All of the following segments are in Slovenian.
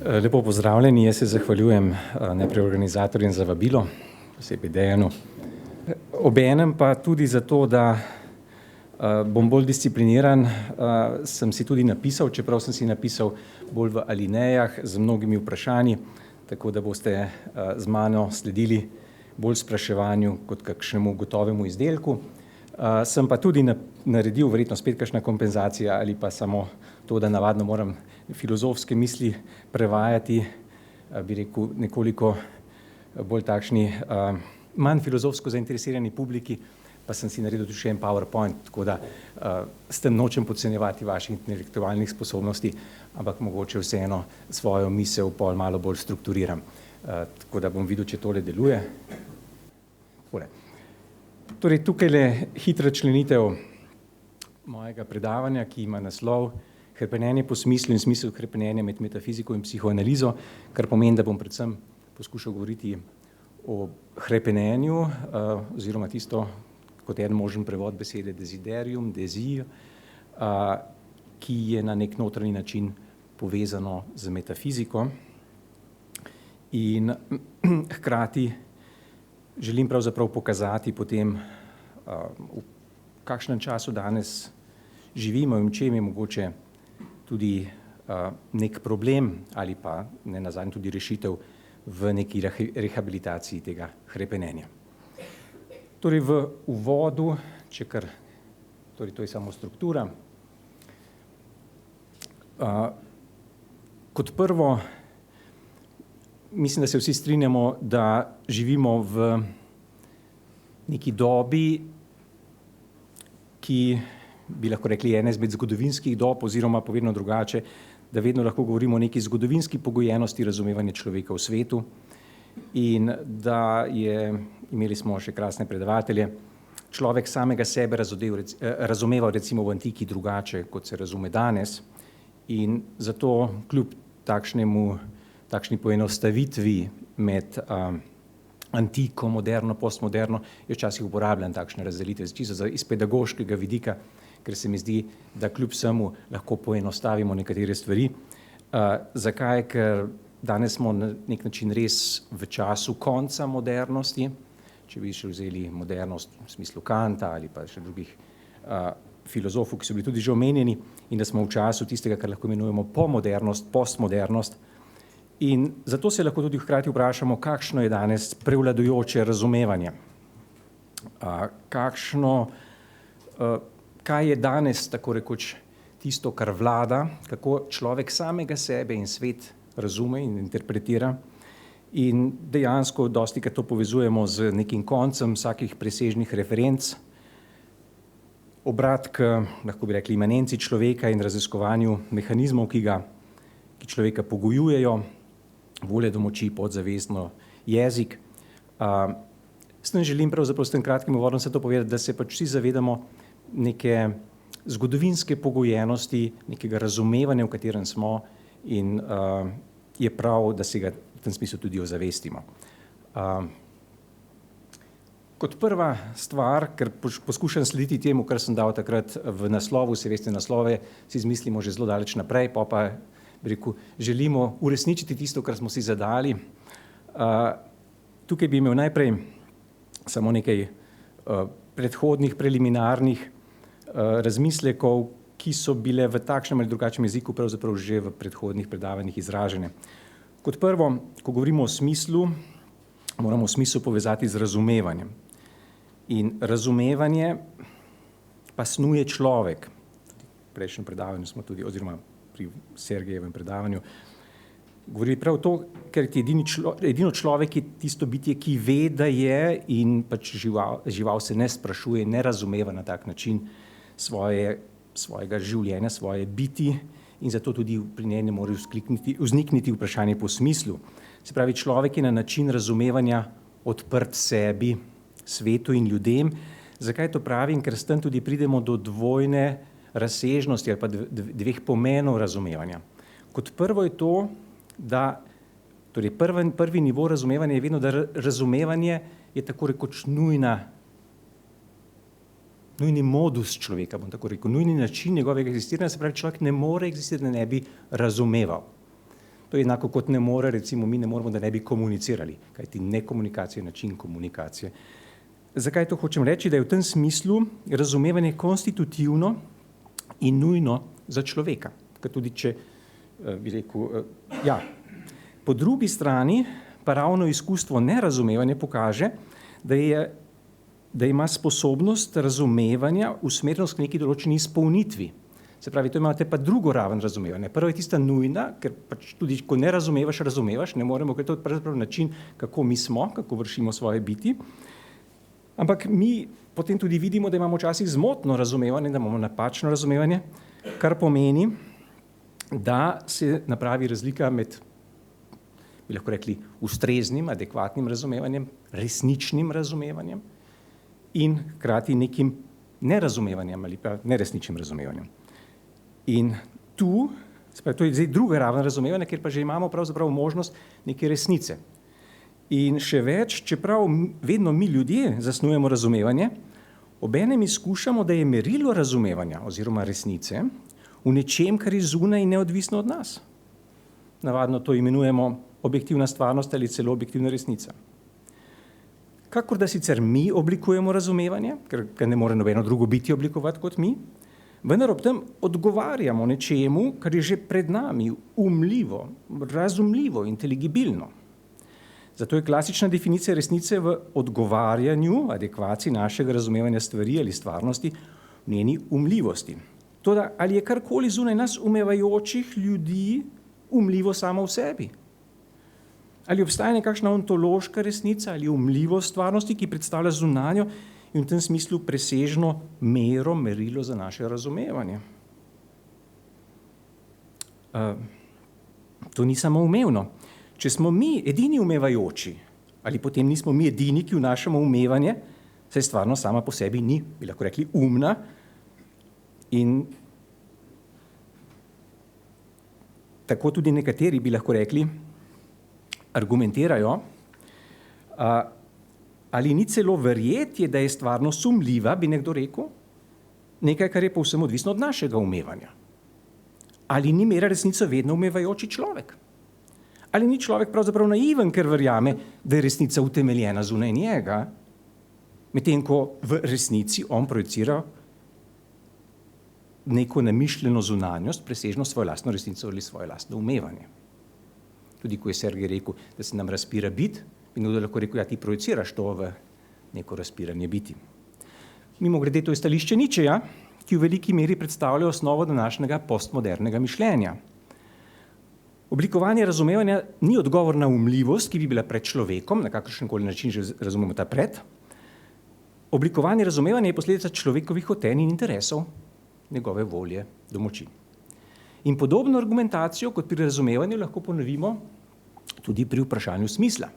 Lepo pozdravljeni, jaz se zahvaljujem najprej organizatorjem za vabilo, posebej Dejanu. Obenem pa tudi zato, da bom bolj discipliniran, sem si tudi napisal, čeprav sem si napisal bolj v alinejah z mnogimi vprašanji, tako da boste z mano sledili bolj spraševanju kot kakšnemu gotovemu izdelku. Sem pa tudi naredil verjetno spet kakšna kompenzacija ali pa samo to, da navadno moram filozofske misli prevajati, bi rekel, nekoliko bolj takšni, manj filozofsko zainteresirani publiki, pa sem si naredil tudi še en PowerPoint, tako da s tem nočem podcenjevati vaših intelektualnih sposobnosti, ampak mogoče vseeno svojo misel pol malo bolj strukturiram. Tako da bom videl, če tole deluje. Torej, tukajle hitra členitev mojega predavanja, ki ima naslov Hrepenenje po smislu in smisel hrepenenja med metafiziko in psihoanalizo, kar pomeni, da bom predvsem poskušal govoriti o hrepenenju, oziroma tisto, kot en možen prevod besede desiderium, desir, ki je na nek notranji način povezano z metafiziko. In hkrati želim pravzaprav pokazati potem, v kakšnem času danes živimo in v čem je mogoče tudi nek problem ali pa nenazadnje tudi rešitev v neki rehabilitaciji tega hrepenenja. Torej v uvodu, torej to je samo struktura. Kot prvo, mislim, da se vsi strinjamo, da živimo v neki dobi, ki bi lahko rekli ena izmed zgodovinskih dob, oziroma povedano drugače, da vedno lahko govorimo o neki zgodovinski pogojenosti razumevanja človeka v svetu in da imeli smo še krasne predavatelje, človek samega sebe razumeval recimo v antiki drugače, kot se razume danes, in zato kljub takšni poenostavitvi med antiko, moderno, postmoderno, je včasih uporabljam takšne razdelitve, čisto iz pedagoškega vidika, ker se mi zdi, da kljub vsemu lahko poenostavimo nekatere stvari. Zakaj? Ker danes smo na nek način res v času konca modernosti, če bi še vzeli modernost v smislu Kanta ali pa še drugih filozofov, ki so bili tudi že omenjeni, in da smo v času tistega, kar lahko imenujemo pomodernost, postmodernost. In zato se lahko tudi hkrati vprašamo, kakšno je danes prevladujoče razumevanje. Kaj je danes tako rekoč tisto, kar vlada, kako človek samega sebe in svet razume in interpretira. In dejansko dostikrat to povezujemo z nekim koncem vsakih presežnih referenc, obrat k, lahko bi rekli, imanenci človeka in raziskovanju mehanizmov, ki človeka pogojujejo, volje do moči, podzavestno, jezik. S tem želim pravzaprav s tem kratkim uvodom se to povedati, da se pač vsi zavedamo neke zgodovinske pogojenosti, nekega razumevanja, v katerem smo, in je prav, da se ga v tem smislu tudi ozavestimo. Kot prva stvar, ker poskušam slediti temu, kar sem dal takrat v naslovu, se veste, naslove si izmislimo že zelo daleč naprej, pa bi rekel, želimo uresničiti tisto, kar smo si zadali. Tukaj bi imel najprej samo nekaj predhodnih, preliminarnih razmislekov, ki so bile v takšnem ali drugačnem jeziku pravzaprav že v predhodnih predavanjih izražene. Kot prvo, ko govorimo o smislu, moramo smisel povezati z razumevanjem. In razumevanje pa snuje človek. V prejšnjem predavanju smo tudi, oziroma pri Sergejevem predavanju, govorili prav to, ker edino človek je tisto bitje, ki ve, da je, in pač žival se ne sprašuje, ne razumeva na tak način svojega življenja, svoje biti, in zato tudi pri njej ne more vznikniti vprašanje po smislu. Se pravi, človek je na način razumevanja odprt sebi, svetu in ljudem. Zakaj to pravim? Ker s tem tudi pridemo do dvojne razsežnosti ali pa dveh pomenov razumevanja. Kot prvo je to, da torej prvi nivo razumevanja je vedno, da razumevanje je tako rekoč nujni modus človeka, bom tako rekel, nujni način njegovega eksistiranja, se pravi, človek ne more eksistirati, da ne bi razumeval. To je enako kot ne more, recimo mi ne moremo, da ne bi komunicirali, kajti nekomunikacija je način komunikacije. Zakaj to hočem reči? Da je v tem smislu razumevanje konstitutivno in nujno za človeka. Ker tudi če bi rekel, ja. Po drugi strani pa ravno izkustvo nerazumevanja pokaže, da ima sposobnost razumevanja usmerjenost k neki določeni izpolnitvi. Se pravi, to imate pa drugo raven razumevanja. Prva je tista nujna, ker pač tudi, ko ne razumevaš, ne moremo, ker to je pravzaprav način, kako mi smo, kako vršimo svoje biti. Ampak mi potem tudi vidimo, da imamo včasih zmotno razumevanje, da imamo napačno razumevanje, kar pomeni, da se napravi razlika med, bi lahko rekli, ustreznim, adekvatnim razumevanjem, resničnim razumevanjem in hkrati nekim nerazumevanjem ali pa neresničnim razumevanjem. In tu, to je zdaj druga raven razumevanja, kjer pa že imamo pravzaprav možnost neke resnice. In še več, čeprav vedno mi ljudje zasnujemo razumevanje, obenem izkušamo, da je merilo razumevanja oziroma resnice v nečem, kar je zunaj in neodvisno od nas. Navadno to imenujemo objektivna stvarnost ali celo objektivna resnica. Kakor da sicer mi oblikujemo razumevanje, ker ga ne more nobeno drugo biti oblikovati kot mi, vendar ob tem odgovarjamo nečemu, kar je že pred nami, umljivo, razumljivo, inteligibilno. Zato je klasična definicija resnice v odgovarjanju, adekvaciji našega razumevanja stvari ali stvarnosti v njeni umljivosti. Toda, ali je karkoli zunaj nas umevajočih ljudi umljivo samo v sebi? Ali obstaja nekakšna ontološka resnica ali umljivost stvarnosti, ki predstavlja zunanjo in v tem smislu presežno merilo za naše razumevanje? To ni samoumevno. Če smo mi edini umevajoči, ali potem nismo mi edini, ki vnašamo umevanje, saj stvarnost sama po sebi ni, bi lahko rekli, umna in tako tudi nekateri, bi lahko rekli, argumentirajo, ali ni celo verjetje, da je stvarnost sumljiva, bi nekdo rekel, nekaj, kar je povsem odvisno od našega umevanja. Ali ni mera resnice vedno umevajoči človek? Ali ni človek pravzaprav naiven, ker verjame, da je resnica utemeljena zunaj njega, medtem ko v resnici on projicira neko namišljeno zunanjost, presežno svojo lastno resnico ali svoje lastno umevanje. Tudi ko je Sergej rekel, da se nam razpira bit, bi nekdo lahko rekel, ja, ti projiciraš to v neko razpiranje biti. Mimogrede, to je stališče Nietzscheja, ki v veliki meri predstavlja osnovo današnjega postmodernega mišljenja. Oblikovanje razumevanja ni odgovor na umljivost, ki bi bila pred človekom, na kakršenkoli način že razumemo ta pred. Oblikovanje razumevanja je posledica človekovih hotenj in interesov, njegove volje do moči. In podobno argumentacijo, kot pri razumevanju, lahko ponovimo tudi pri vprašanju smisla.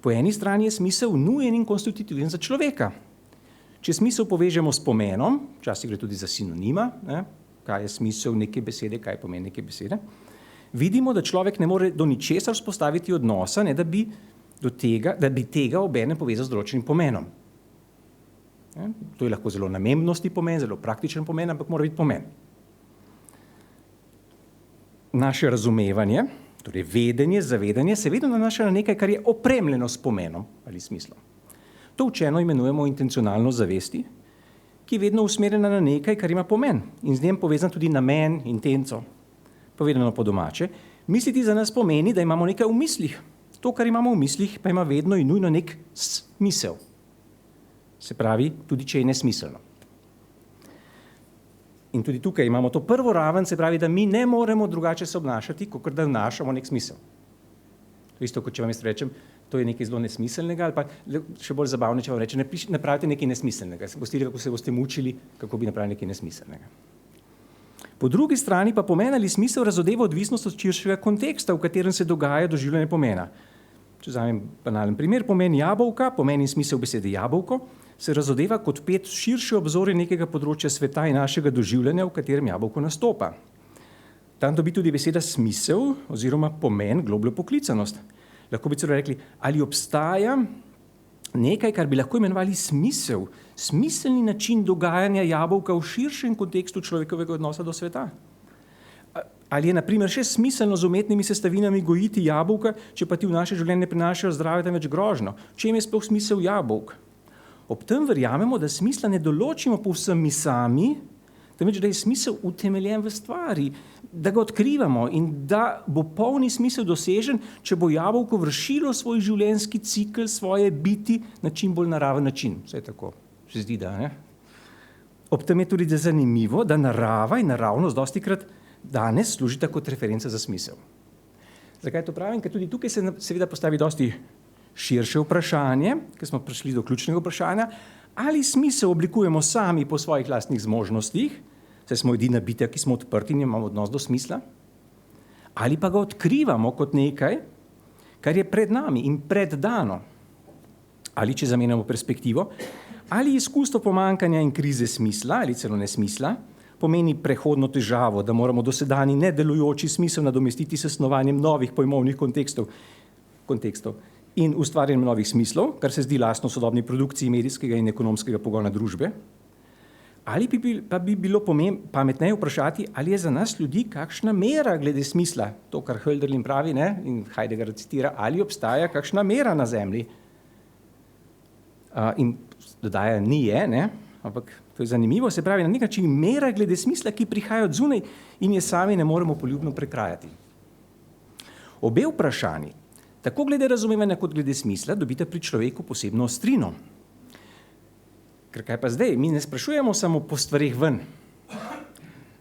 Po eni strani je smisel nujen in konstitutiven za človeka. Če smisel povežemo s pomenom, včasih gre tudi za sinonima, kaj je smisel neke besede, kaj pomeni neke besede, vidimo, da človek ne more do ničesar vzpostaviti odnosa, ne da bi tega obenem povezal z določenim pomenom. To je lahko zelo namembnosti pomen, zelo praktičen pomen, ampak mora biti pomen. Naše razumevanje, torej vedenje, zavedanje, se vedno nanaša na nekaj, kar je opremljeno s pomenom ali smislom. To učeno imenujemo intencionalno zavesti, ki je vedno usmerjena na nekaj, kar ima pomen in z njim povezan tudi namen, intenco. Povedano po domače, misliti za nas pomeni, da imamo nekaj v mislih. To, kar imamo v mislih, pa ima vedno in nujno nek smisel. Se pravi, tudi če je nesmiselno. In tudi tukaj imamo to prvo raven, se pravi, da mi ne moremo drugače se obnašati, kot da vnašamo nek smisel. To je isto, kot če vam jaz rečem, to je nekaj zelo nesmiselnega, ali pa še bolj zabavno, če vam rečem, napravite nekaj nesmiselnega. Boste videli, kako se boste mučili, kako bi napravili nekaj nesmiselnega. Po drugi strani pa pomen ali smisel razodeva odvisnost od širšega konteksta, v katerem se dogaja doživljanje pomena. Če vzamem banalen primer, pomen jabolka, pomen in smisel besede jabolko, se razodeva kot pet širše obzorje nekega področja sveta in našega doživljanja, v katerem jabolko nastopa. Tam dobi tudi beseda smisel oziroma pomen globljo poklicanost. Lahko bi celo rekli, ali obstaja nekaj, kar bi lahko imenovali smisel, smiselni način dogajanja jabolka v širšem kontekstu človekovega odnosa do sveta. Ali je na primer še smiselno z umetnimi sestavinami gojiti jabolka, če pa ti v naše življenje ne prinašajo zdravja, temveč grožnjo? V čem je sploh smisel jabolk? Ob tem verjamemo, da smisla ne določimo povsem mi sami, temveč da je smisel utemeljen v stvari, da ga odkrivamo in da bo polni smisel dosežen, če bo jabolko vršilo svoj življenjski cikel, svoje biti na čim bolj naraven način. Vse tako, se zdi, da ne? Ob tem je tudi zanimivo, da narava in naravnost dostikrat danes služita kot referenca za smisel. Zakaj to pravim? Ker tudi tukaj se seveda postavi dosti širše vprašanje, ker smo prišli do ključnega vprašanja, ali smisel oblikujemo sami po svojih lastnih zmožnostih, saj smo edina bitja, ki smo odprti in imamo odnos do smisla, ali pa ga odkrivamo kot nekaj, kar je pred nami in preddano. Ali če zamenjamo perspektivo, ali izkustvo pomanjkanja in krize smisla ali celo nesmisla pomeni prehodno težavo, da moramo dosedanji nedelujoči smisel nadomestiti s snovanjem novih pojmovnih kontekstov in ustvarjanjem novih smislov, kar se zdi lastno sodobni produkciji medijskega in ekonomskega pogona družbe. Ali pa bi bilo pametneje vprašati, ali je za nas ljudi kakšna mera glede smisla, to, kar Hölderlin pravi, ne? In Heidegger citira, ali obstaja kakšna mera na zemlji. In dodaja, ni je, ne? Ampak to je zanimivo, se pravi, na nek način mera glede smisla, ki prihaja od zunaj in je sami ne moremo poljubno prekrajati. Obe vprašanji, tako glede razumevanja kot glede smisla, dobite pri človeku posebno ostrino. Ker kaj pa zdaj? Mi ne sprašujemo samo po stvareh ven,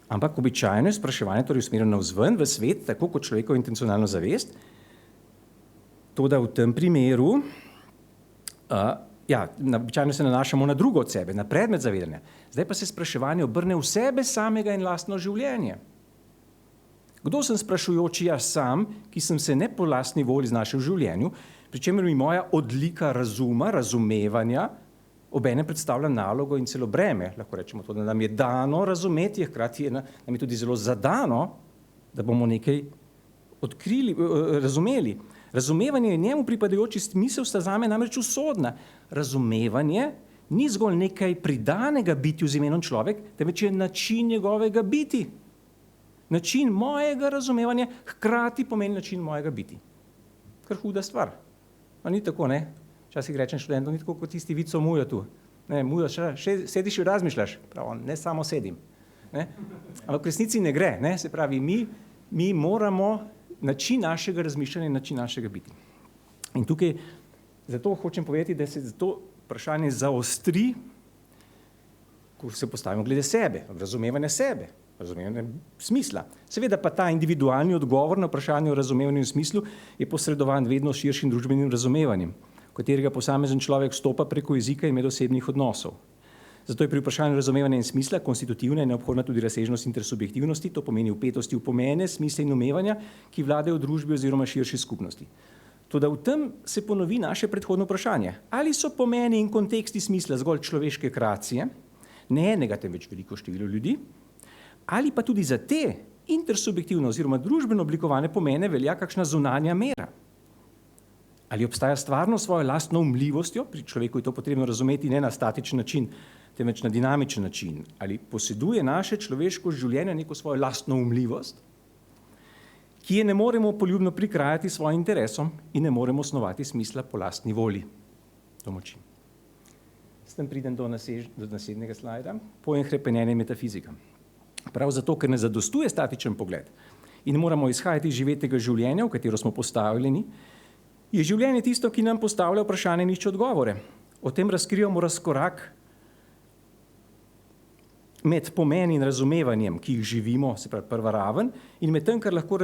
ampak običajno je spraševanje torej usmerjeno navzven, v svet, tako kot človekov intencionalno zavest. Toda v tem primeru običajno se nanašamo na drugo od sebe, na predmet zavedanja. Zdaj pa se spraševanje obrne v sebe samega in lastno življenje. Kdo sem sprašujoči jaz sam, ki sem se ne po lastni volji znašel v življenju, pri čemer mi moja odlika razuma, razumevanja, obenem predstavlja nalogo in celo breme. Lahko rečemo to, da nam je dano razumeti, hkrati nam je tudi zelo zadano, da bomo nekaj odkrili, razumeli. Razumevanje in njemu pripadajoči smisel sta zame namreč usodna. Razumevanje ni zgolj nekaj pridanega bitju z imenom človek, temveč je način njegovega biti. Način mojega razumevanja hkrati pomeni način mojega biti. Kar huda stvar. A ni tako, ne? Včasih rečem študentom, ni tako kot tisti vic o Mujo tu. Ne, Mujo, sediš in razmišljaš. Prav, ne samo sedim. Ne? Ampak v resnici ne gre. Ne? Se pravi, mi moramo način našega razmišljanja in način našega biti. In tukaj zato hočem povedati, da se to vprašanje zaostri, ko se postavimo glede sebe, razumevanje sebe, razumevanje smisla. Seveda pa ta individualni odgovor na vprašanje o razumevanju in smislu je posredovan vedno širšim družbenim razumevanjem, v katerega posamezen človek vstopa preko jezika in medosebnih odnosov. Zato je pri vprašanju razumevanja in smisla konstitutivna in neobhodna tudi razsežnost intersubjektivnosti, to pomeni vpetosti v pomene, smisle in umevanja, ki vladajo v družbi oziroma širši skupnosti. Toda v tem se ponovi naše predhodno vprašanje. Ali so pomeni in konteksti smisla zgolj človeške kreacije, ne enega, temveč veliko število ljudi, ali pa tudi za te intersubjektivno oziroma družbeno oblikovane pomene velja kakšna zunanja mera? Ali obstaja stvarno svojo lastno umljivostjo, pri človeku je to potrebno razumeti ne na statičen način, temveč na dinamičen način, ali poseduje naše človeško življenje neko svojo lastno umljivost, ki je ne moremo poljubno prikrajati svojim interesom in ne moremo osnovati smisla po lastni volji. Domoči. S tem pridem do naslednjega slajda. Pojem hrepenenja in metafizika. Prav zato, ker ne zadostuje statičen pogled in moramo izhajati iz živetega življenja, v katero smo postavljeni, je življenje tisto, ki nam postavlja vprašanje in išče odgovore. O tem razkrivamo razkorak med pomeni in razumevanjem, ki jih živimo, se pravi prva raven, in med tem, kar lahko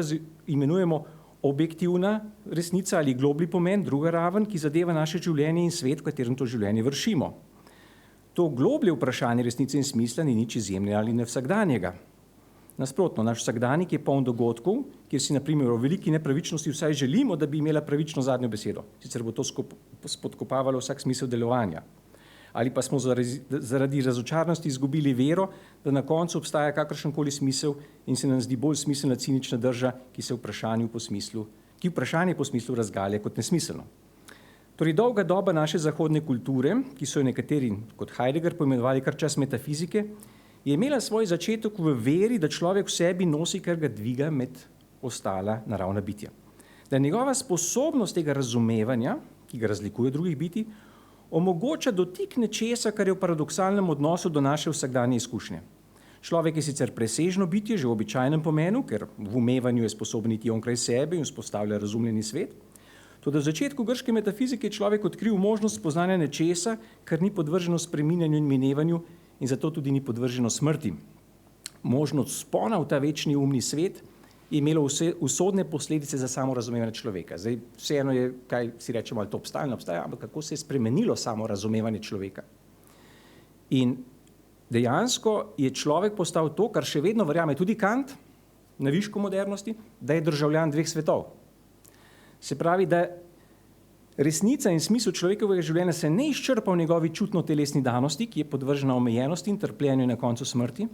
imenujemo objektivna resnica ali globlji pomen, druga raven, ki zadeva naše življenje in svet, v katerem to življenje vršimo. To globlje vprašanje resnice in smisla ni nič izjemnega ali nevsakdanjega. Nasprotno, naš vsakdanjik je poln dogodkov, kjer si na primer o veliki nepravičnosti vsaj želimo, da bi imela pravično zadnjo besedo. Sicer bo to spodkopavalo vsak smisel delovanja. Ali pa smo zaradi razočaranosti izgubili vero, da na koncu obstaja kakršenkoli smisel in se nam zdi bolj smiselna cinična drža, ki vprašanje po smislu razgalja kot nesmiselno. Torej, dolga doba naše zahodne kulture, ki so jo nekateri kot Heidegger poimenovali kar čas metafizike, je imela svoj začetek v veri, da človek v sebi nosi, kar ga dviga med ostala naravna bitja. Da njegova sposobnost tega razumevanja, ki ga razlikuje od drugih bitij, omogoča dotik nečesa, kar je v paradoksalnem odnosu do naše vsakdanje izkušnje. Človek je sicer presežno bitje, že v običajnem pomenu, ker v umevanju je sposoben iti onkraj sebe in vzpostavlja razumljeni svet. Toda v začetku grške metafizike je človek odkril možnost spoznanja nečesa, kar ni podvrženo spreminjanju in minevanju in zato tudi ni podvrženo smrti. Možnost spona v ta večni umni svet je imelo usodne posledice za samo razumevanje človeka. Zdaj, vseeno je, kaj si rečemo, ali to obstaja, ne obstaja, ampak kako se je spremenilo samo razumevanje človeka. In dejansko je človek postal to, kar še vedno verjame tudi Kant, na višku modernosti, da je državljan dveh svetov. Se pravi, da resnica in smisel človekovega življenja se ne izčrpa v njegovi čutno-telesni danosti, ki je podvržena omejenosti in trpljenju in na koncu smrti,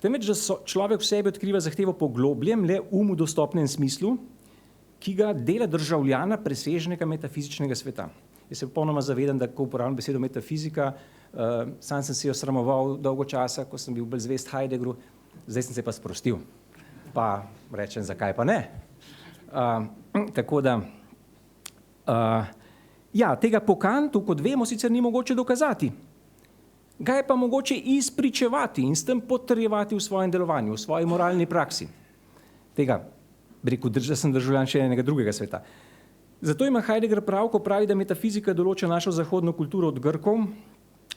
temveč da človek v sebi odkriva zahtevo po globljem, le umu dostopnem smislu, ki ga dela državljana presežnega metafizičnega sveta. Jaz se popolnoma zavedam, da ko uporabljam besedo metafizika, sam sem se jo sramoval dolgo časa, ko sem bil bolj zvest Heideggeru, zdaj sem se pa sprostil. Pa rečem, zakaj pa ne. Tako da, ja, tega po Kantu, kot vemo, sicer ni mogoče dokazati. Ga je pa mogoče izpričevati in s tem potrjevati v svojem delovanju, v svoji moralni praksi. Tega, bi rekel, da sem državljan še enega drugega sveta. Zato ima Heidegger prav, ko pravi, da metafizika določa našo zahodno kulturo od Grkov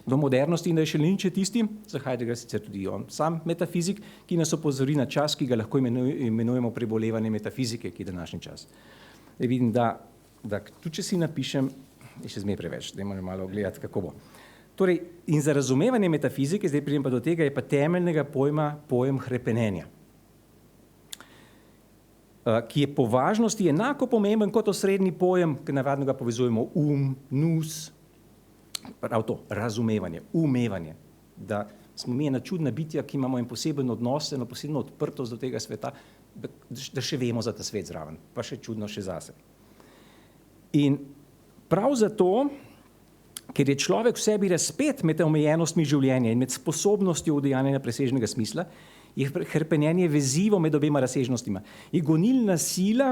do modernosti in da je še Nietzsche tisti, za Heidegger sicer tudi on sam metafizik, ki nas opozori na čas, ki ga lahko imenujemo prebolevanje metafizike, ki je današnji čas. Zdaj vidim, da tudi če si napišem, je še zmeraj preveč, dajmo malo gledati, kako bo. Torej, in za razumevanje metafizike, zdaj pridem pa do tega, je pa temeljnega pojma pojem hrepenenja, ki je po važnosti enako pomemben kot osrednji pojem, ki navadno ga povezujemo nous, prav to, razumevanje, umevanje, da smo mi ena čudna bitja, ki imamo en poseben odnos, eno posebno odprtost do tega sveta, da še vemo za ta svet zraven, pa še čudno še zase. In prav zato, ker je človek v sebi razpet med omejenostmi življenja in med sposobnostjo udejanjanja presežnega smisla, je hrepenenje vezivo med obema razsežnostima. Je gonilna sila,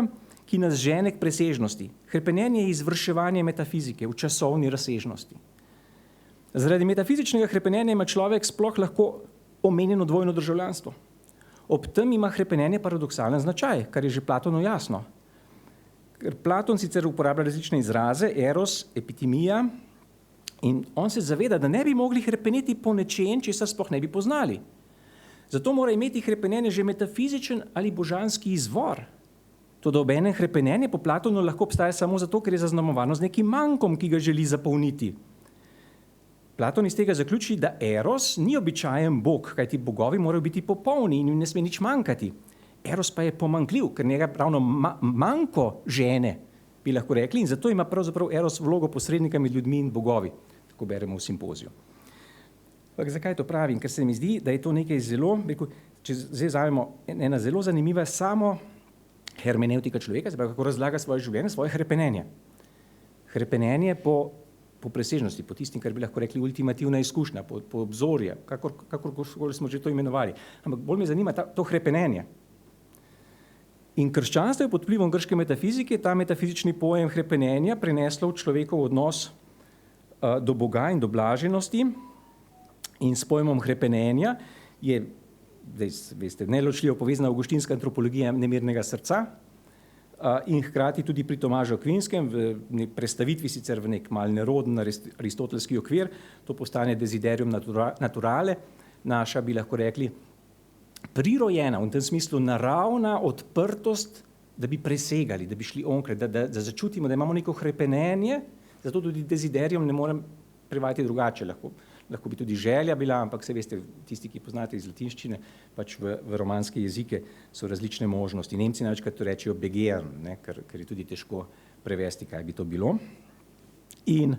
ki nas žene k presežnosti. Hrepenenje je izvrševanje metafizike v časovni razsežnosti. Zaradi metafizičnega hrepenenja ima človek sploh lahko omenjeno dvojno državljanstvo. Ob tem ima hrepenenje paradoksalen značaj, kar je že Platonu jasno. Ker Platon sicer uporablja različne izraze, eros, epitimija, in on se zaveda, da ne bi mogli hrepeneti po nečem, česar sploh ne bi poznali. Zato mora imeti hrepenenje že metafizičen ali božanski izvor. Toda obenem hrepenenje po Platonu lahko obstaja samo zato, ker je zaznamovano z nekim mankom, ki ga želi zapolniti. Platon iz tega zaključi, da eros ni običajen bog, kajti bogovi morajo biti popolni in jim ne sme nič manjkati. Eros pa je pomanjkljiv, ker njega ravno manjko žene, bi lahko rekli, in zato ima pravzaprav eros vlogo posrednika med ljudmi in bogovi, tako beremo v Simpoziju. Zakaj to pravim? Ker se mi zdi, da je to nekaj zelo, če zdaj vzamemo ena zelo zanimiva samo hermenevtika človeka, se pravi, kako razlaga svoje življenje, svoje hrepenenje. Hrepenenje po presežnosti, po tistim, kar bi lahko rekli ultimativna izkušnja, po obzorje, kakorkoli smo že to imenovali. Ampak bolj me zanima to hrepenenje. In krščanstvo je pod vplivom grške metafizike ta metafizični pojem hrepenenja preneslo v človekov odnos do Boga in do blaženosti. In s pojmom hrepenenja je, veste, neločljivo povezana avguštinska antropologija nemirnega srca in hkrati tudi pri Tomažu Akvinskem v prestavitvi sicer v nek mal neroden aristotelski okvir, to postane desiderium naturale, naša bi lahko rekli prirojena, v tem smislu naravna odprtost, da bi presegali, da bi šli onkraj, da začutimo, da imamo neko hrepenenje, zato tudi desiderium ne morem prevajati drugače, lahko bi tudi želja bila, ampak se veste, tisti, ki poznate iz latinščine, pač v romanske jezike so različne možnosti. Nemci največkrat to rečejo begehren, ker je tudi težko prevesti, kaj bi to bilo. In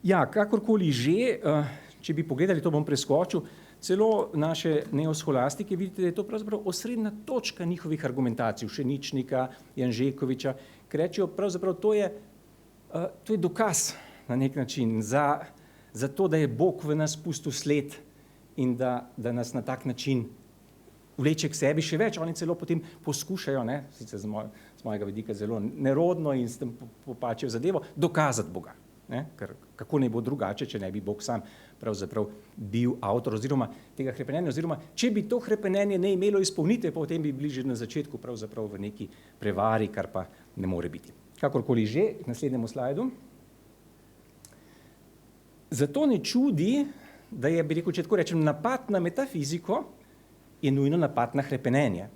ja, kakorkoli že, če bi pogledali, to bom preskočil, celo naše neosholastike, vidite, da je to pravzaprav osrednja točka njihovih argumentacij, Všeničnika, Janžekoviča, ker rečejo pravzaprav to je dokaz na nek način za to, da je Bog v nas pustil sled in da nas na tak način vleče k sebi še več. Oni celo potem poskušajo, sicer z mojega vidika zelo nerodno in s tem popačijo zadevo, dokazati Boga. Ker kako ne bo drugače, če ne bi Bog sam pravzaprav bil avtor oziroma tega hrepenenja, oziroma če bi to hrepenenje ne imelo izpolnitve, potem bi bili že na začetku pravzaprav v neki prevari, kar pa ne more biti. Kakorkoli že, k naslednjemu slajdu. Zato ne čudi, da je, bi rekel, če tako rečem, napad na metafiziko je nujno napad na hrepenenje,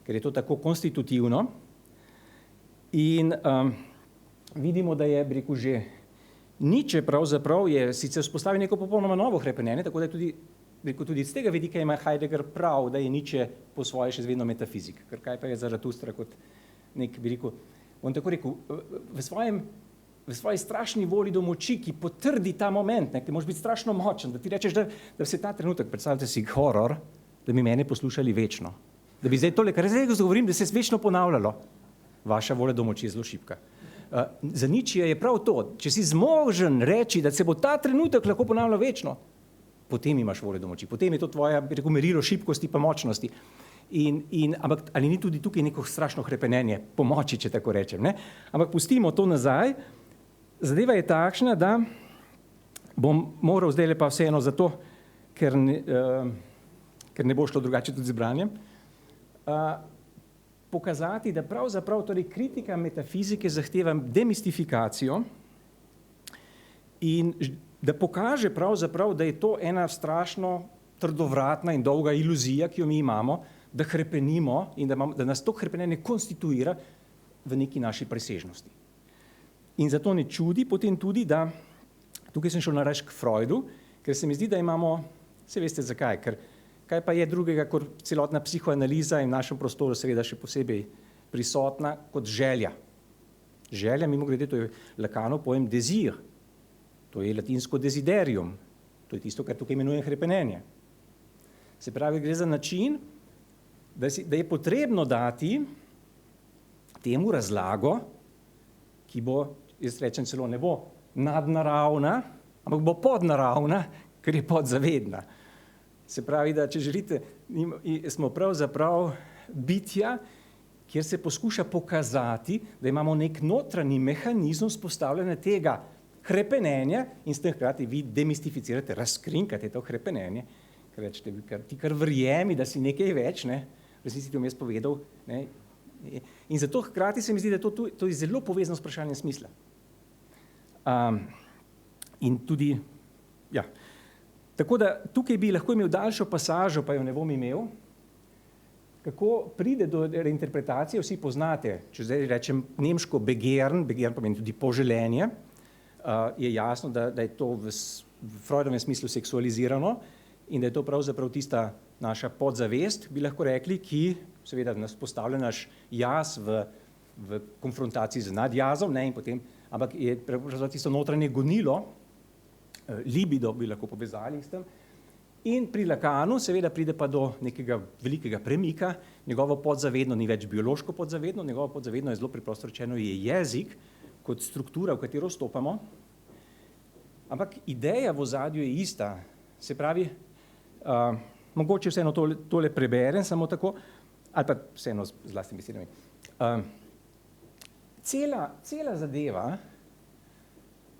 ker je to tako konstitutivno in vidimo, da je, bi rekel, že Nietzsche pravzaprav je sicer vzpostavil neko popolnoma novo hrepenenje, tako da je tudi z tega vidika ima Heidegger prav, da je Nietzsche po svoje še vedno metafizik. Ker kaj pa je Zaratustra kot nek, bi rekel, on tako rekel, v svoji strašni volji do moči, ki potrdi ta moment, ki može biti strašno močen, da ti rečeš, da se ta trenutek, predstavljate si horor, da bi mene poslušali večno. Da bi zdaj tole, kar zdaj govorim, da se je večno ponavljalo. Vaša volja do moči je zelo šibka. Za Nietzsche je prav to, če si zmožen reči, da se bo ta trenutek lahko ponavljal večno, potem imaš voljo do moči, potem je to tvoja, bi rekel, merilo šibkosti pa močnosti. Ampak ali ni tudi tukaj neko strašno hrepenenje po moči, če tako rečem, ne? Ampak pustimo to nazaj. Zadeva je takšna, da bom moral zdaj pa vseeno zato, ker ne bo šlo drugače tudi z branjem, pokazati, da pravzaprav torej kritika metafizike zahteva demistifikacijo in da pokaže pravzaprav, da je to ena strašno trdovratna in dolga iluzija, ki jo mi imamo, da hrepenimo in da nas to hrepenenje konstituira v neki naši presežnosti. In zato ne čudi potem tudi, da tukaj sem šel nareč k Freudu, ker se mi zdi, da imamo, se veste zakaj, ker kaj pa je drugega kot celotna psihoanaliza in v našem prostoru seveda še posebej prisotna kot želja. Želja, mimogrede, to je Lacanov pojem désir, to je latinsko desiderium, to je tisto, kar tukaj imenujem hrepenenje. Se pravi, gre za način, da je potrebno dati temu razlago, ki bo, jaz rečem celo, ne bo nadnaravna, ampak bo podnaravna, ker je podzavedna. Se pravi, da če želite, smo pravzaprav bitja, kjer se poskuša pokazati, da imamo nek notranji mehanizem vzpostavljanja tega hrepenenja in s tem hkrati vi demistificirate, razkrinkate to hrepenenje, ker rečete, ti kar verjemi, da si nekaj več, resnici ti bom jaz povedal. In zato hkrati se mi zdi, da to je zelo povezano s vprašanjem smisla. In tudi, ja, tako da tukaj bi lahko imel daljšo pasažo, pa jo ne bom imel. Kako pride do reinterpretacije, vsi poznate, če zdaj rečem nemško begehren pomeni tudi poželenje, je jasno, da je to v Freudovem smislu seksualizirano in da je to pravzaprav tista naša podzavest, bi lahko rekli, ki seveda nas postavlja naš jaz v konfrontaciji z nadjazom, in potem, ampak je pravzaprav tisto notranje gonilo, libido bi lahko povezali s tem. In pri Lacanu seveda pride pa do nekega velikega premika, njegovo podzavedno ni več biološko podzavedno, njegovo podzavedno je zelo preprosto rečeno je jezik kot struktura, v katero stopamo, ampak ideja v ozadju je ista. Se pravi, mogoče vseeno tole preberem samo tako, ali pa vseeno z lastnimi besedami. Cela zadeva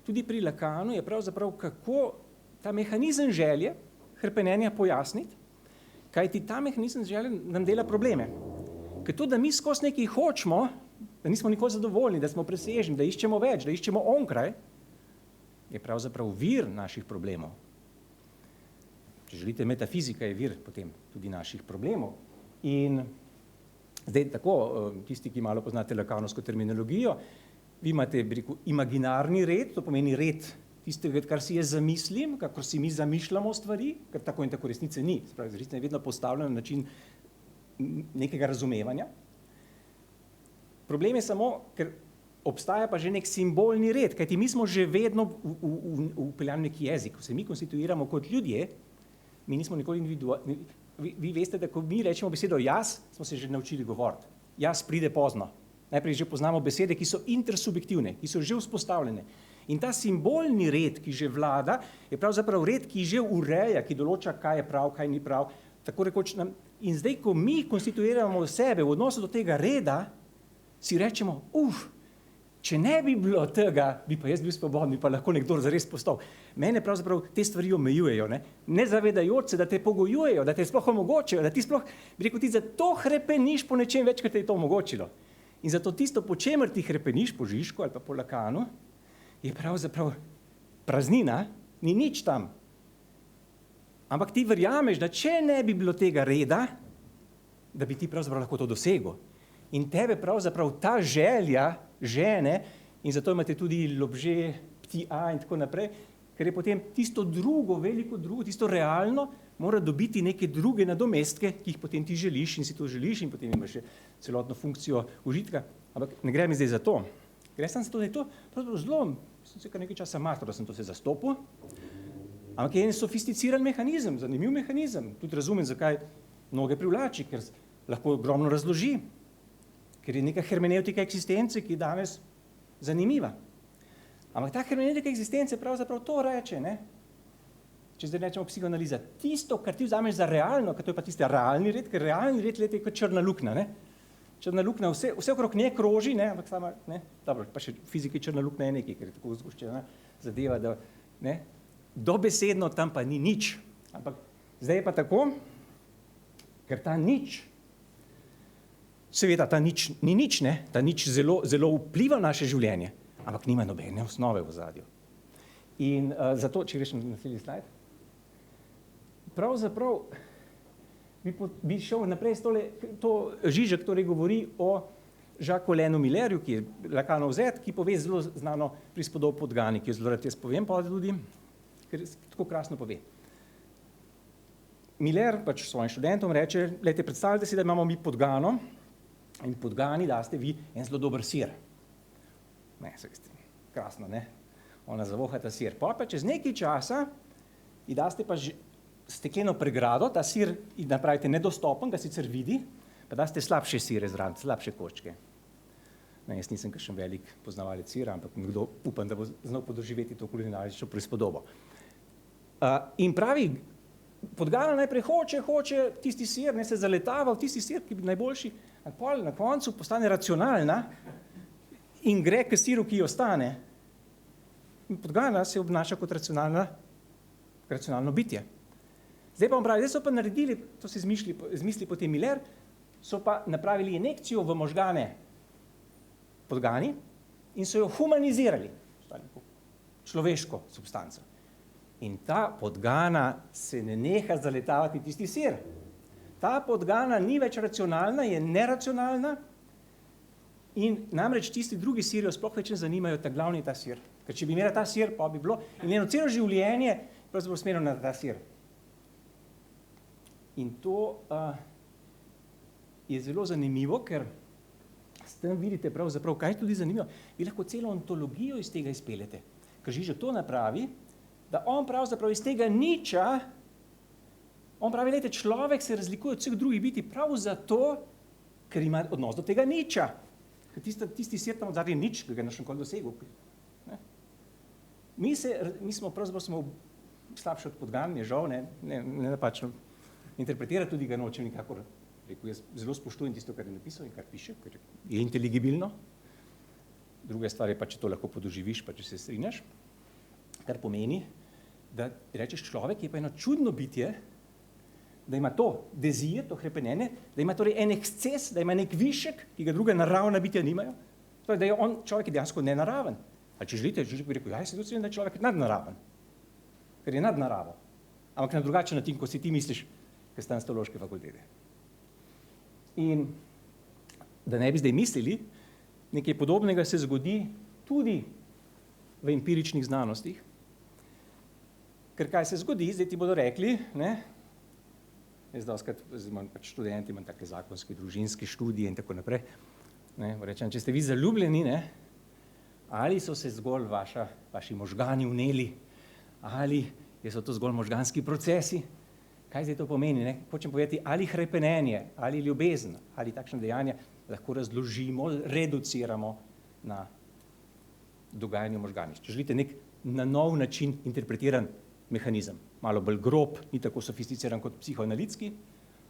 tudi pri Lacanu je pravzaprav kako ta mehanizem želje, hrepenenja pojasniti, kajti ta mehanizem želje nam dela probleme. Ker to, da mi skozi nekaj hočemo, da nismo nikoli zadovoljni, da smo presežni, da iščemo več, da iščemo onkraj, je pravzaprav vir naših problemov. Če želite, metafizika je vir potem tudi naših problemov. In zdaj tako, tisti, ki malo poznate Lacanovsko terminologijo, vi imate, bi rekel, imaginarni red, to pomeni red tistega, kar si jaz zamislim, kako si mi zamišljamo stvari, ker tako in tako resnice ni. Se pravi, resnica je vedno postavljena na način nekega razumevanja. Problem je samo, ker obstaja pa že nek simbolni red, kajti mi smo že vedno vpeljani neki jezik, ko se mi konstituiramo kot ljudje, mi nismo nikoli individualni. Vi veste, da ko mi rečemo besedo jaz, smo se že naučili govoriti. Jaz pride pozno. Najprej že poznamo besede, ki so intersubjektivne, ki so že vzpostavljene. In ta simbolni red, ki že vlada, je pravzaprav red, ki že ureja, ki določa, kaj je prav, kaj ni prav. Tako rekoč nam. In zdaj, ko mi konstituiramo sebe v odnosu do tega reda, si rečemo, če ne bi bilo tega, bi pa jaz bil svoboden, bi pa lahko nekdo zares postal. Mene pravzaprav te stvari omejujejo, ne zavedajoč se, da te pogojujejo, da te sploh omogočajo, da ti sploh, bi rekel, ti zato hrepeniš po nečem več, ker te je to omogočilo. In zato tisto, po čemer ti hrepeniš, po Žižku ali pa po Lakanu, je pravzaprav praznina, ni nič tam. Ampak ti verjameš, da če ne bi bilo tega reda, da bi ti pravzaprav lahko to dosegel. In tebe pravzaprav ta želja žene, in zato imate tudi Lobže, Ptia in tako naprej, ker je potem tisto drugo, veliko drugo, tisto realno, mora dobiti neke druge nadomestke, ki jih potem ti želiš in si to želiš in potem imaš še celotno funkcijo užitka. Ampak ne gre mi zdaj za to. Gre samo za to, da je to pravzaprav zelo, sem se kar nekaj časa matral, da sem to se zastopil, ampak je en sofisticiran mehanizem, zanimiv mehanizem. Tudi razumem, zakaj mnoge privlači, ker lahko ogromno razloži, ker je neka hermenevtika eksistence, ki je danes zanimiva. Ampak ta hermenevtika eksistence pravzaprav to reče, če zdaj rečemo psihoanaliza, tisto, kar ti vzameš za realno, ker to je pa tisti realni red, ker realni red je kot črna luknja, Črna luknja, vse okrog nje kroži, ampak sama, dobro, pa še fiziki črna luknja je nekaj, ker je tako zgoščena zadeva, da, dobesedno tam pa ni nič. Ampak zdaj je pa tako, ker ta nič, seveda ta nič ni nič, ta nič zelo, zelo vpliva na naše življenje, ampak nima nobene osnove v ozadju. In zato, če greš na naslednji slajd, pravzaprav bi šel naprej s to Žižek torej govori o Jacques Lenu Millerju, ki je Lacanov zet, ki pove zelo znano prispodobo podgani, ki jo zelo rad jaz povem, pa tudi, ker tako krasno pove. Miller pač svojim študentom reče, glejte, predstavljate si, da imamo mi podgano in podgani daste vi en zelo dober sir. Krasno, Ona zavoha ta sir. Pa čez nekaj časa ji daste pa stekleno pregrado, ta sir napravite nedostopen, ga sicer vidi, pa daste slabše sire zraven, slabše koščke. Jaz nisem kakšen velik poznavalec sira, ampak nekdo upam, da bo znal podoživeti to kulinarično prispodobo. In pravi, podgana najprej hoče tisti sir, se zaletava v tisti sir, ki bi najboljši, ampak na koncu postane racionalna in gre k siru, ki ostane. In podgana se obnaša kot racionalno bitje. Zdaj pa zdaj so pa naredili, to se izmisli potem Miller, so pa napravili injekcijo v možgane podgani in so jo humanizirali, človeško substanco. In ta podgana se ne neha zaletavati tisti sir. Ta podgana ni več racionalna, je neracionalna in namreč tisti drugi siri jo sploh več ne zanimajo, ta glavni ta sir. Ker če bi imela ta sir, pa bi bilo, in njeno celo življenje pravzaprav usmerjeno na ta sir. In to je zelo zanimivo, ker s tem vidite pravzaprav, kaj je tudi zanimivo, vi lahko celo ontologijo iz tega izpeljete. Ker Žižek to napravi, da on pravzaprav iz tega niča, on pravi, lejte, človek se razlikuje od vseh drugih biti prav zato, ker ima odnos do tega niča. Ker tisti sir tam odzadnji nič, ki ga je našem kol dosegel. Mi smo pravzaprav slabši od podgan, je žal, ne napačno interpretira, tudi ga nočem nikakor rekel. Jaz zelo spoštujem tisto, kar je napisal in kar piše, ker je inteligibilno. Druga stvar je pa, če to lahko podoživiš, pa če se strinjaš, kar pomeni, da rečeš, človek je pa eno čudno bitje, da ima to dezir, to hrepenenje, da ima torej en eksces, da ima nek višek, ki ga druga naravna bitja nimajo, torej, da je on človek dejansko nenaraven. Ali če želite, Žižek bi rekel, jaz se tudi da je človek nadnaraven, ker je nad naravo, ampak na drugačen način, ko si ti misliš, ker sta na teološke fakultete. In da ne bi zdaj mislili, nekaj podobnega se zgodi tudi v empiričnih znanostih, ker kaj se zgodi, zdaj ti bodo rekli, jaz doskrat imam pač študenti, imam take zakonske, družinske študije in tako naprej, rečem, če ste vi zaljubljeni, ali so se zgolj vaši možgani vneli, ali so to zgolj možganski procesi, kaj zdaj to pomeni, hočem povedati, ali hrepenenje, ali ljubezen, ali takšne dejanja lahko razložimo, reduciramo na dogajanje v možganih. Če želite nek na nov način interpretiran mehanizem, malo bolj grob, ni tako sofisticiran kot psihoanalitski,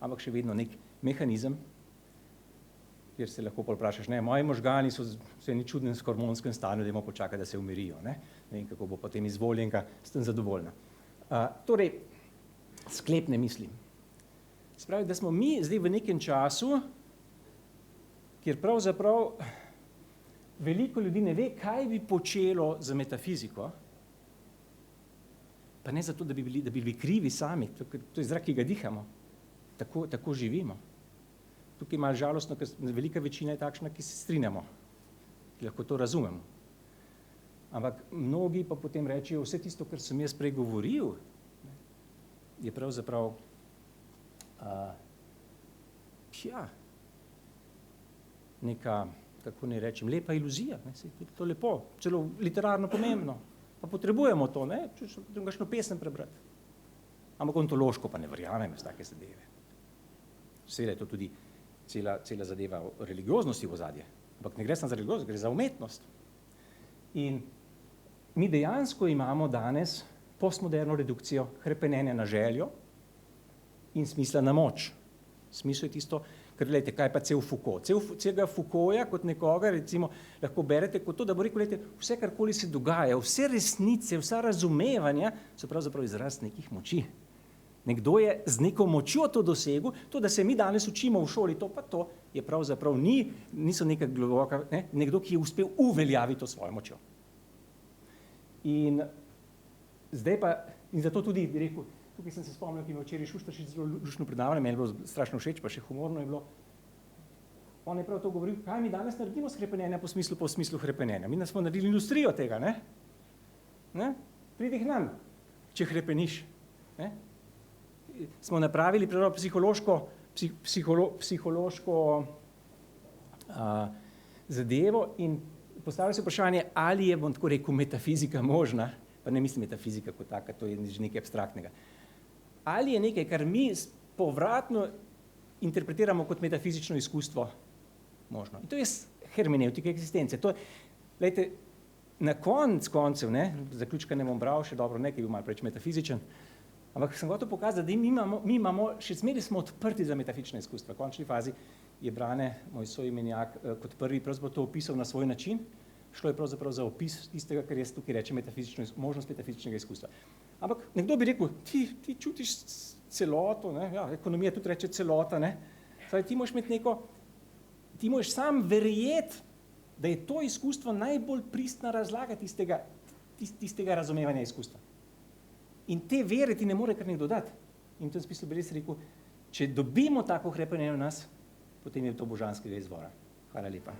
ampak še vedno nek mehanizem, kjer se lahko vprašaš, ne, moji možgani so v eni čudnem hormonskem stanju, dajmo počakati, da se umirijo, ne vem, kako bo potem izvoljenka s tem zadovoljna. Torej, sklepne misli. Spravi, da smo mi zdaj v nekem času, kjer pravzaprav veliko ljudi ne ve, kaj bi počelo z metafiziko, pa ne zato, da bi bili krivi sami, to je zrak, ki ga dihamo, tako živimo. Tukaj je malo žalostno, ker velika večina je takšna, ki se strinjamo, ki lahko to razumemo. Ampak mnogi pa potem rečejo, vse tisto, kar sem jaz prej govoril, je pravzaprav neka, kako naj rečem, lepa iluzija, ne, se je to lepo, celo literarno pomembno, pa potrebujemo to, ne, če kakšno pesem prebrati. Ampak ontološko pa ne verjamem v take zadeve. Seveda je to tudi cela zadeva religioznosti v ozadje, ampak ne gre samo za religioznost, gre za umetnost. In mi dejansko imamo danes postmoderno redukcijo hrepenenja na željo in smisla na moč. Smisel je tisto, ker gledajte, kaj pa cel Foucault. Celega Foucaulta kot nekoga, recimo, lahko berete kot to, da bo rekel, gledajte, vse karkoli se dogaja, vse resnice, vsa razumevanja so pravzaprav izraz nekih moči. Nekdo je z neko močjo to dosegel, to, da se mi danes učimo v šoli, to pa to, je pravzaprav niso neka globoka, ne, nekdo, ki je uspel uveljaviti to svojo močjo. In zdaj pa, in zato tudi bi rekel, tukaj sem se spomnil, ki je včeraj Šuštaršič zelo luštno predavanje, meni je bilo strašno všeč, pa še humorno je bilo. On je prav to govoril, kaj mi danes naredimo s hrepenenja po smislu hrepenenja. Mi smo naredili industrijo tega, ne? Pridi k nam, če hrepeniš. Ne? Smo napravili psihološko zadevo in postavili se vprašanje, ali je, bom tako rekel, metafizika možna, pa ne mislim metafizika kot taka, to je nekaj abstraktnega. Ali je nekaj, kar mi povratno interpretiramo kot metafizično izkustvo možno. In to je hermenevtika eksistence. To, lejte, na koncev, ne, zaključka ne bom bral, še dobro, nekaj je bil malo preveč metafizičen, ampak sem gotovo pokazal, da mi imamo, še zmeraj smo odprti za metafizične izkustva. V končni fazi je Brane, moj soimenjak, kot prvi pravzaprav to opisal na svoj način. Šlo je pravzaprav za opis tistega, kar jaz tukaj rečem možnost metafizičnega izkustva. Ampak nekdo bi rekel, ti čutiš celoto, ne? Ja, ekonomija tudi reče celota, ne? Zdaj, ti moraš sam verjeti, da je to izkustvo najbolj pristna razlaga tistega razumevanja izkustva. In te vere ti ne more kar nekdo dati. In v tem smislu bi res rekel, če dobimo tako hrepenenje v nas, potem je to božanskega izvora. Hvala lepa.